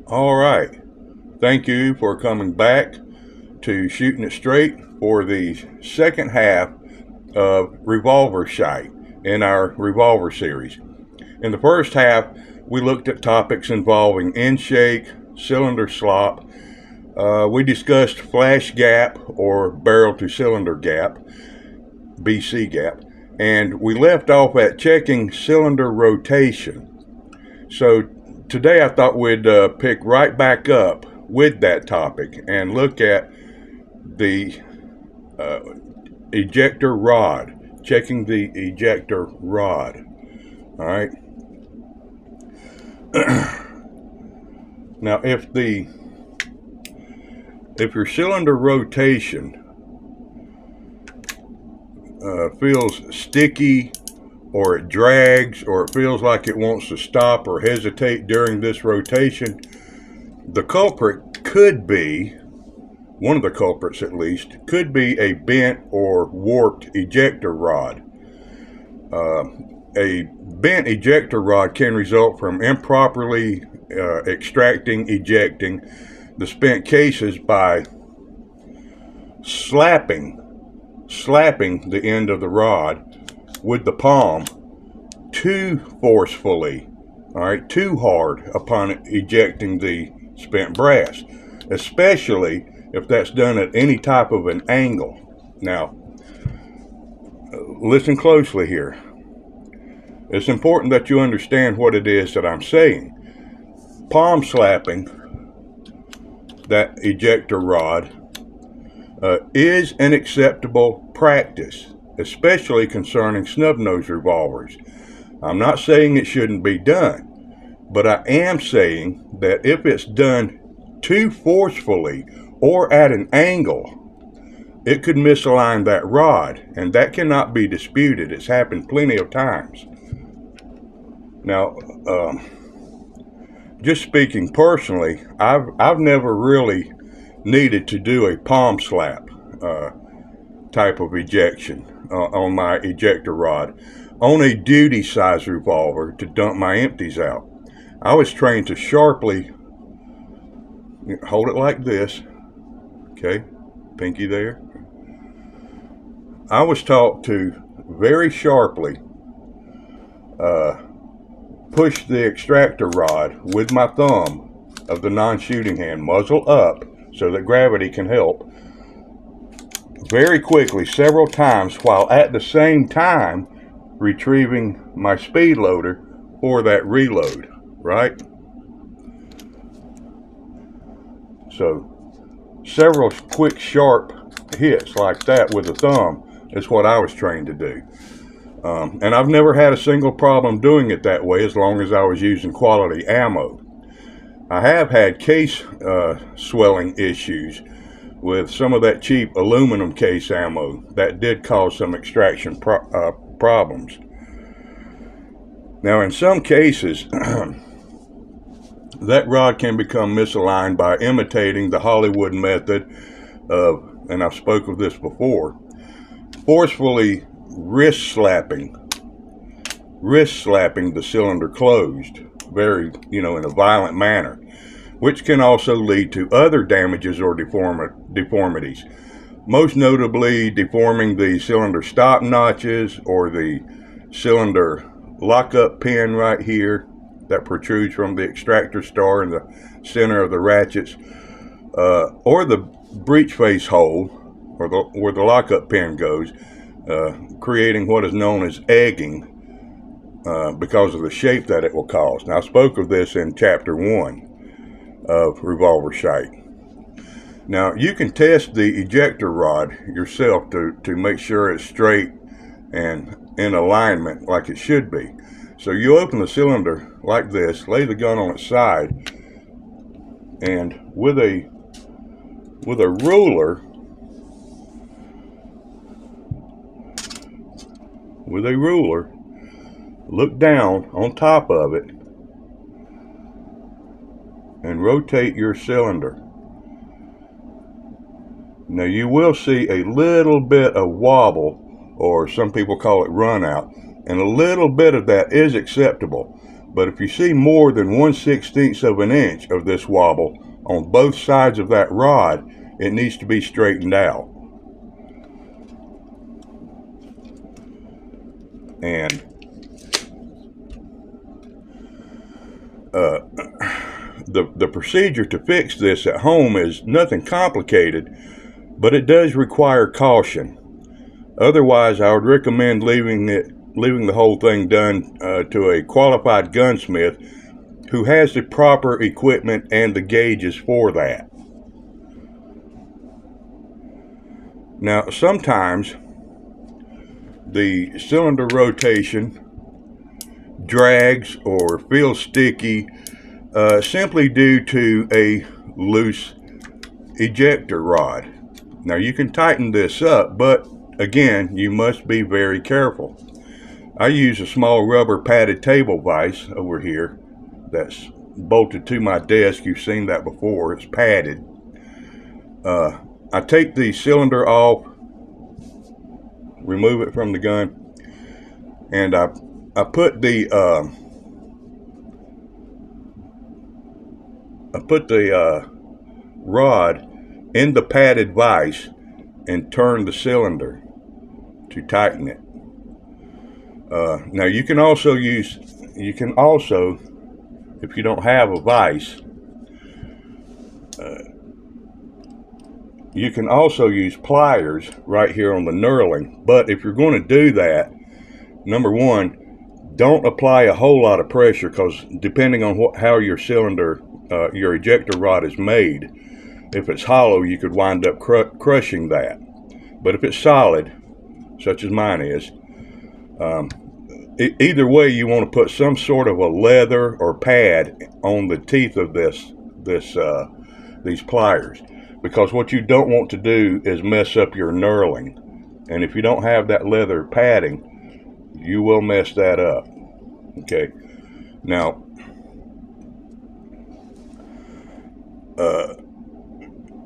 All right. Thank you for coming back to Shooting It Straight for the second half of Revolver Shite in our Revolver series. In the first half, we looked at topics involving end shake, cylinder slop. We discussed flash gap or barrel to cylinder gap, BC gap, and we left off at checking cylinder rotation. So today I thought we'd pick right back up with that topic and look at the ejector rod, checking the ejector rod. All right. Now, if your cylinder rotation feels sticky, or it drags, or it feels like it wants to stop or hesitate during this rotation, the culprit could be, one of the culprits at least, could be a bent or warped ejector rod. A bent ejector rod can result from improperly ejecting the spent cases by slapping the end of the rod with the palm too forcefully, all right, too hard upon ejecting the spent brass, especially if that's done at any type of an angle. Now, listen closely here. It's important that you understand what it is that I'm saying. Palm slapping that ejector rod is an acceptable practice, especially concerning snub-nose revolvers. I'm not saying it shouldn't be done, but I am saying that if it's done too forcefully or at an angle, it could misalign that rod, and that cannot be disputed. It's happened plenty of times. Now, just speaking personally, I've never really needed to do a palm slap type of ejection on my ejector rod on a duty size revolver to dump my empties out. I was trained to sharply hold it like this, okay, pinky there. I was taught to very sharply push the extractor rod with my thumb of the non-shooting hand, muzzle up so that gravity can help, very quickly several times, while at the same time retrieving my speed loader for that reload, right? So several quick sharp hits like that with the thumb is what I was trained to do. And I've never had a single problem doing it that way as long as I was using quality ammo. I have had case swelling issues with some of that cheap aluminum case ammo that did cause some extraction problems. Now, in some cases, that rod can become misaligned by imitating the Hollywood method of, and I've spoke of this before, forcefully wrist slapping the cylinder closed, very, in a violent manner, which can also lead to other damages or deformities, most notably deforming the cylinder stop notches or the cylinder lockup pin right here that protrudes from the extractor star in the center of the ratchets, or the breech face hole where the lockup pin goes, creating what is known as egging because of the shape that it will cause. Now, I spoke of this in chapter 1 of Revolver Shite. Now, you can test the ejector rod yourself to make sure it's straight and in alignment like it should be. So you open the cylinder like this, lay the gun on its side, and with a ruler, look down on top of it and rotate your cylinder. Now, you will see a little bit of wobble, or some people call it run out, and a little bit of that is acceptable. But if you see more than 1/16 of an inch of this wobble on both sides of that rod, it needs to be straightened out. And the procedure to fix this at home is nothing complicated, but it does require caution. Otherwise, I would recommend leaving the whole thing done to a qualified gunsmith who has the proper equipment and the gauges for that. Now, sometimes the cylinder rotation drags or feels sticky simply due to a loose ejector rod. Now, you can tighten this up, but again, you must be very careful. I use a small rubber padded table vise over here that's bolted to my desk. You've seen that before. It's padded. I take the cylinder off, remove it from the gun, and I put the rod in the padded vise and turn the cylinder to tighten it. Now you can also, if you don't have a vise, you can also use pliers right here on the knurling. But if you're going to do that, number one, don't apply a whole lot of pressure, because depending on how your cylinder, your ejector rod is made, if it's hollow, you could wind up crushing that. But if it's solid, such as mine is, either way, you want to put some sort of a leather or pad on the teeth of these pliers, because what you don't want to do is mess up your knurling. And if you don't have that leather padding, you will mess that up. Okay. Now,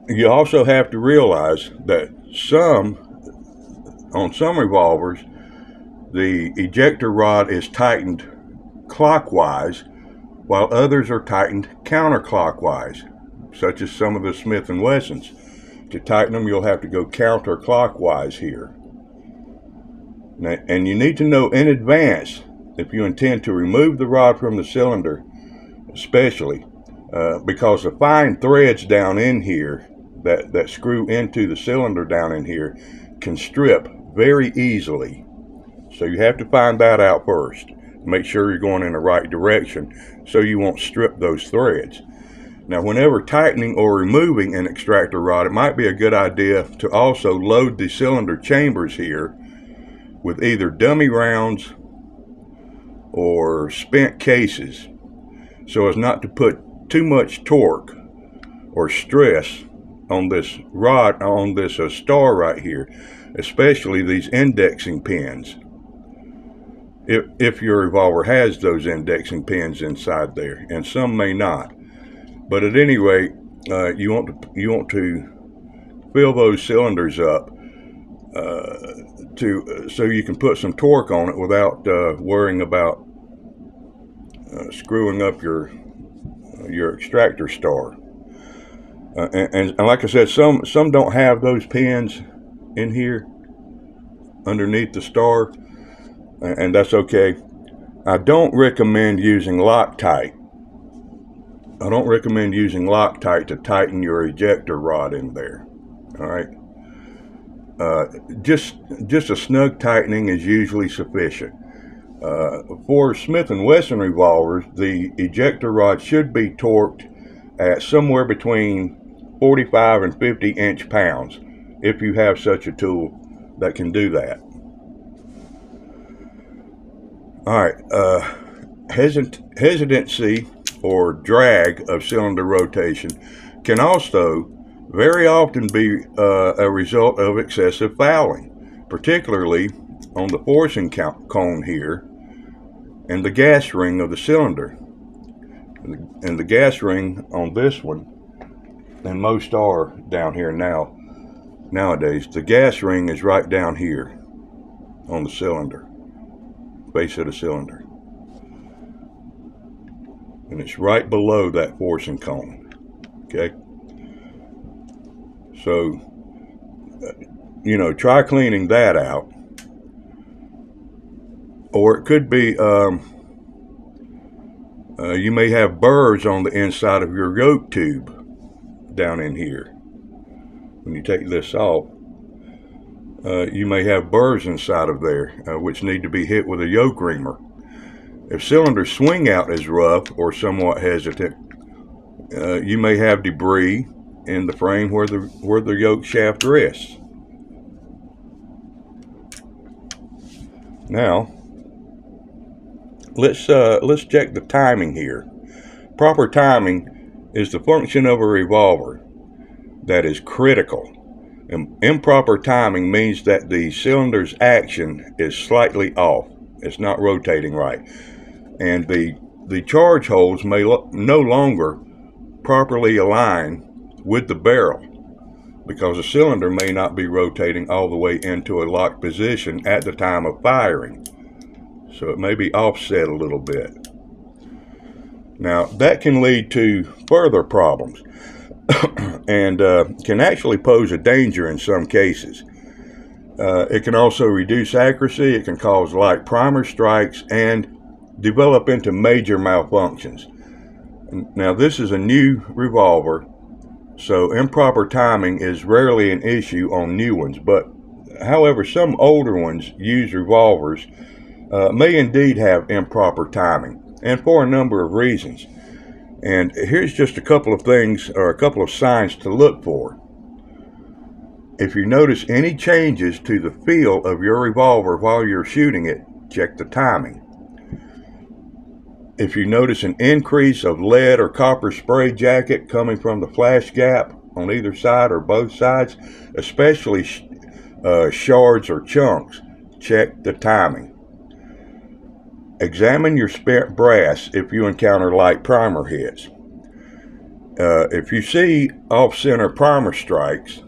you also have to realize that on some revolvers, the ejector rod is tightened clockwise, while others are tightened counterclockwise, such as some of the Smith & Wessons. To tighten them, you'll have to go counterclockwise here. Now, and you need to know in advance if you intend to remove the rod from the cylinder, especially because the fine threads down in here that screw into the cylinder down in here can strip very easily. So you have to find that out first. Make sure you're going in the right direction so you won't strip those threads. Now, whenever tightening or removing an extractor rod, it might be a good idea to also load the cylinder chambers here with either dummy rounds or spent cases, so as not to put too much torque or stress on this rod, on this star right here, especially these indexing pins. If your revolver has those indexing pins inside there, and some may not. But at any rate, you want to fill those cylinders up so you can put some torque on it without worrying about screwing up your extractor star. And like I said, some don't have those pins in here underneath the star, and that's okay. I don't recommend using Loctite. I don't recommend using Loctite to tighten your ejector rod in there. All right. Just a snug tightening is usually sufficient. For Smith & Wesson revolvers, the ejector rod should be torqued at somewhere between 45 and 50 inch-pounds, if you have such a tool that can do that. All right. Hesitancy or drag of cylinder rotation can also very often be a result of excessive fouling, particularly on the forcing cone here and the gas ring of the cylinder. And the gas ring on this one, and most are down here nowadays, the gas ring is right down here on the cylinder, base of the cylinder. and it's right below that forcing cone. Okay, so you know, try cleaning that out. Or it could be you may have burrs on the inside of your yoke tube down in here. When you take this off, you may have burrs inside of there, which need to be hit with a yoke reamer. If cylinders swing out as rough or somewhat hesitant, you may have debris in the frame where the yoke shaft rests. Now, let's check the timing here. Proper timing is the function of a revolver that is critical. Improper timing means that the cylinder's action is slightly off. It's not rotating right. And the charge holes may no longer properly align with the barrel because the cylinder may not be rotating all the way into a locked position at the time of firing. So it may be offset a little bit. Now that can lead to further problems and can actually pose a danger in some cases. It can also reduce accuracy, it can cause light primer strikes, and develop into major malfunctions. Now this is a new revolver, so improper timing is rarely an issue on new ones, but however some older ones used revolvers may indeed have improper timing, and for a number of reasons. And here's just a couple of things, or a couple of signs to look for. If you notice any changes to the feel of your revolver while you're shooting it, check the timing. If you notice an increase of lead or copper spray jacket coming from the flash gap on either side or both sides, especially shards or chunks, check the timing. Examine your spent brass if you encounter light primer hits. If you see off-center primer strikes,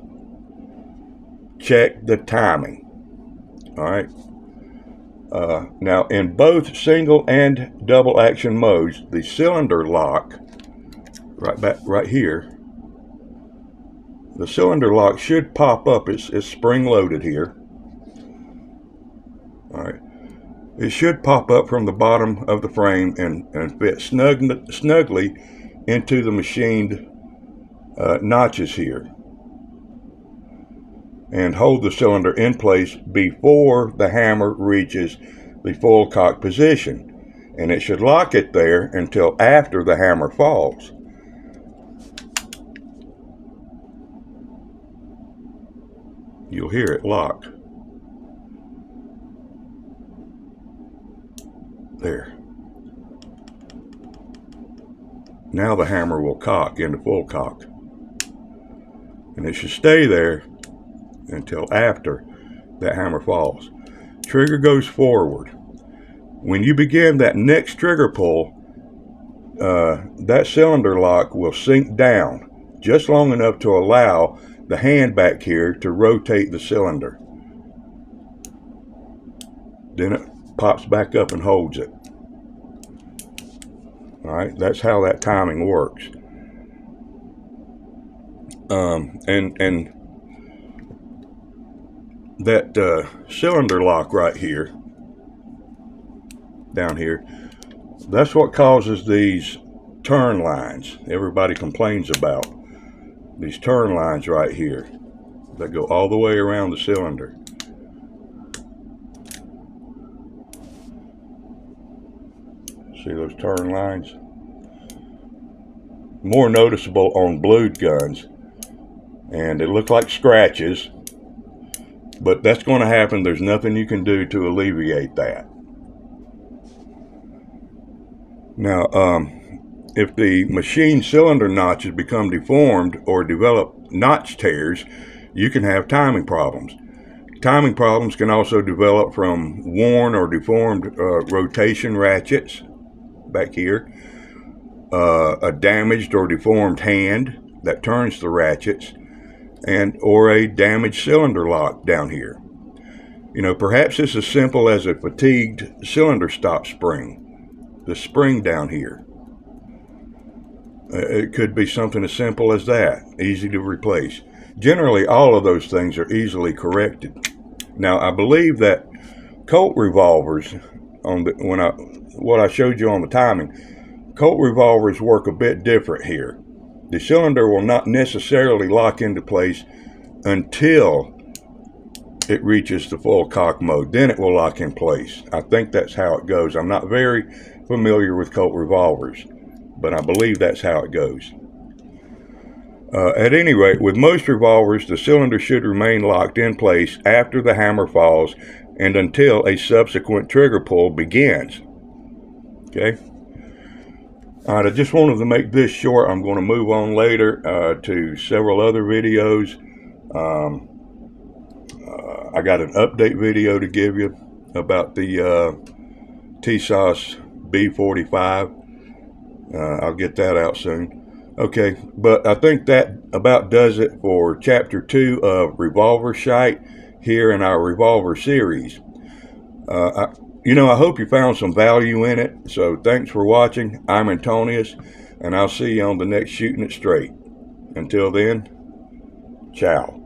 check the timing. All right. Now, in both single and double action modes, the cylinder lock, right here, the cylinder lock should pop up. It's spring-loaded here. All right. It should pop up from the bottom of the frame and fit snugly into the machined notches here, and hold the cylinder in place before the hammer reaches the full cock position, and it should lock it there until after the hammer falls. You'll hear it lock. There. Now the hammer will cock into full cock, and it should stay there until after that hammer falls. Trigger goes forward. When you begin that next trigger pull, that cylinder lock will sink down just long enough to allow the hand back here to rotate the cylinder. Then it pops back up and holds it. All right, that's how that timing works. And that cylinder lock right here, down here, that's what causes these turn lines everybody complains about. These turn lines right here that go all the way around the cylinder. See those turn lines? More noticeable on blued guns, and they look like scratches, but that's going to happen. There's nothing you can do to alleviate that. Now, if the machine cylinder notches become deformed or develop notch tears, you can have timing problems. Timing problems can also develop from worn or deformed rotation ratchets back here, a damaged or deformed hand that turns the ratchets, and or a damaged cylinder lock down here. You know, perhaps it's as simple as a fatigued cylinder stop spring, the spring down here. It could be something as simple as that, easy to replace. Generally, all of those things are easily corrected. Now, I believe that Colt revolvers, what I showed you on the timing, Colt revolvers work a bit different here. The cylinder will not necessarily lock into place until it reaches the full cock mode. Then it will lock in place. I think that's how it goes. I'm not very familiar with Colt revolvers, but I believe that's how it goes. At any rate, with most revolvers, the cylinder should remain locked in place after the hammer falls and until a subsequent trigger pull begins. Okay? All right, I just wanted to make this short. I'm going to move on later to several other videos. I got an update video to give you about the TSOS B45. I'll get that out soon. Okay, but I think that about does it for Chapter 2 of Revolver Shite here in our Revolver series. I hope you found some value in it. So thanks for watching. I'm Antonius, and I'll see you on the next Shooting It Straight. Until then, ciao.